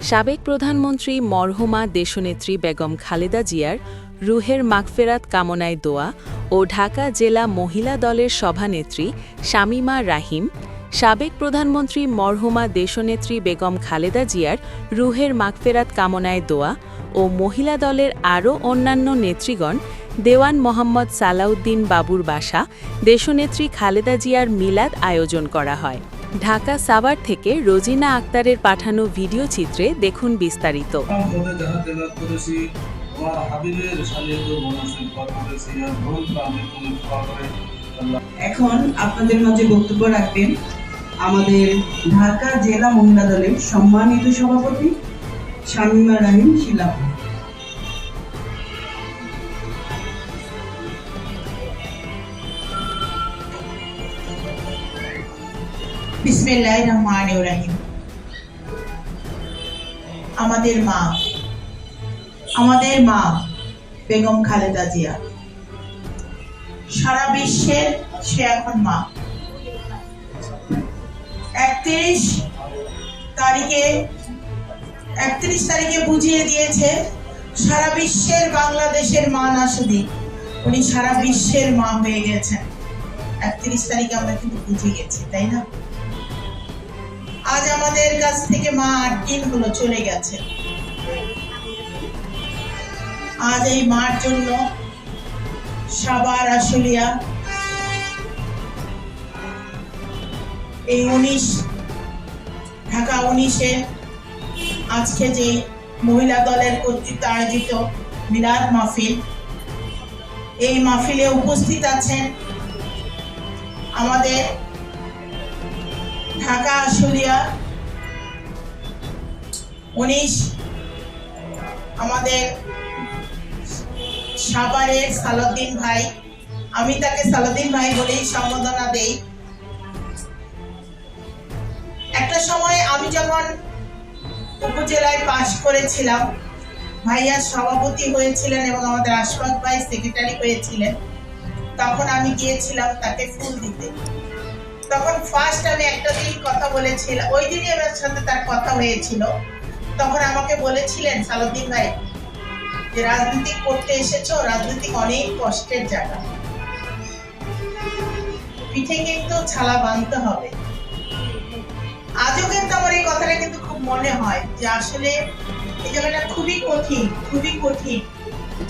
সাবেক প্রধানমন্ত্রী মরহুমা দেশনেত্রী বেগম খালেদা জিয়ার রুহের মাগফেরাত কামনায় দোয়া ও ঢাকা জেলা মহিলা দলের সভানেত্রী শামীমা রাহিম, সাবেক প্রধানমন্ত্রী মরহুমা দেশনেত্রী বেগম খালেদা জিয়ার রুহের মাগফেরাত কামনায় দোয়া ও মহিলা দলের আরও অন্যান্য নেতৃগণ দেওয়ান মোহাম্মদ সালাউদ্দিন বাবুর বাসা দেশনেত্রী খালেদা জিয়ার মিলাদ আয়োজন করা হয়। ঢাকা সাভার থেকে রোজিনা আক্তারের পাঠানো ভিডিও চিত্রে দেখুন বিস্তারিত। এখন আপনাদের মাঝে বক্তব্য রাখবেন আমাদের ঢাকা জেলা মহিলা দলের সম্মানিত সভাপতি শামীমা রাহিম শিলা। বিসমিল্লাহির রহমানির রহিম। আমাদের মা বেগম খালেদা জিয়া সারা বিশ্বের সে এখন মা। 31 তারিখে বুঝিয়ে দিয়েছে সারা বিশ্বের বাংলাদেশের মা না শুধু, উনি সারা বিশ্বের মা হয়ে গেছেন। 31 তারিখে আমরা কিন্তু বুঝে গেছি, তাই না? আজ আমাদের কাছ থেকে মা 8 দিন হলো চলে গেছে। আজ এই মার জন্য সাভার, আশুলিয়া, এই ঢাকা 19-এ আজকে যে মহিলা দলের কর্তৃত্ব আয়োজিত মিলাদ মাহফিল, এই মাহফিলে উপস্থিত আছেন আমাদের ঢাকা আশুলিয়া 19, আমাদের সাভারের সালাউদ্দিন ভাই, আমি তাকে সালাউদ্দিন ভাই বলেই সম্বোধনা দেই। একটা সময় আমি যখন উপজেলায় পাশ করেছিলাম, ভাইয়া সভাপতি হয়েছিলেন এবং আমাদের আশফাক ভাই সেক্রেটারি হয়েছিলেন, তখন আমি গিয়েছিলাম তাকে ফুল দিতে। তখন ফার্স্ট আমি একটা দিন কথা বলেছিলাম, ওই দিনই আমার সাথে তার কথা হয়েছিল। তখন আমাকে বলেছিলেন, সালাউদ্দিন ভাই, যে রাজনীতি করতে এসেছো, রাজনীতি অনেক কষ্টের জায়গা, পিঠে কিন্তু ছালা বাঁধতে হবে। আজও কিন্তু আমার এই কথাটা কিন্তু খুব মনে হয় যে আসলে এই জায়গাটা খুবই কঠিন।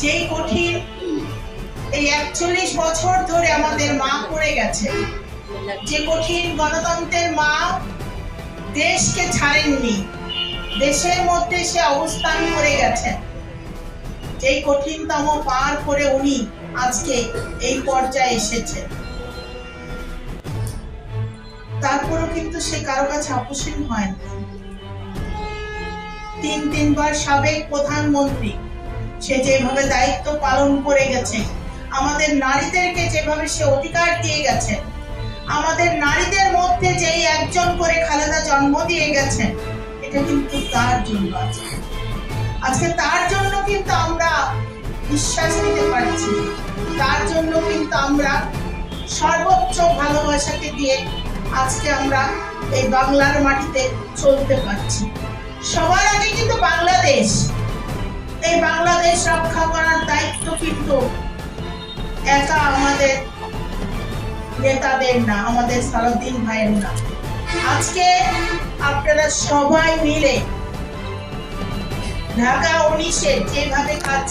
যেই কঠিন এই 41 বছর ধরে আমাদের মা করে গেছে, যে কঠিন গণতন্ত্রের মা দেশকে ছাড়েননি, দেশের মধ্যে সে অবস্থান করে গেছেন। এই কঠিনতম পার করে উনি আজকে এই পর্যায়ে এসেছেন। তারপরও কিন্তু সে কারো কাছে আপোষহীন হয়নি। 3বার সাবেক প্রধানমন্ত্রী, সে যেভাবে দায়িত্ব পালন করে গেছে, আমাদের নারীদেরকে যেভাবে সে অধিকার দিয়ে গেছে, আমাদের নারীদের মধ্যে যেই একজন করে খালেদা জন্ম দিয়ে গেছেন, এটা কিন্তু তার জন্য। আজকে তার জন্য কিন্তু আমরা বিশ্বাস নিতে পারছি, তার জন্য কিন্তু আমরা সর্বোচ্চ ভালোবাসাকে দিয়ে আজকে আমরা এই বাংলার মাটিতে চলতে পারছি। সবার আগে কিন্তু বাংলাদেশ, এই বাংলাদেশ রক্ষা করার দায়িত্ব কিন্তু একা আমাদের নেতাদের না, আমাদের সালাউদ্দিন ভাইয়ের না। আজকে আপনারা সবাই মিলে ঢাকা 19-এ যেভাবে কাজ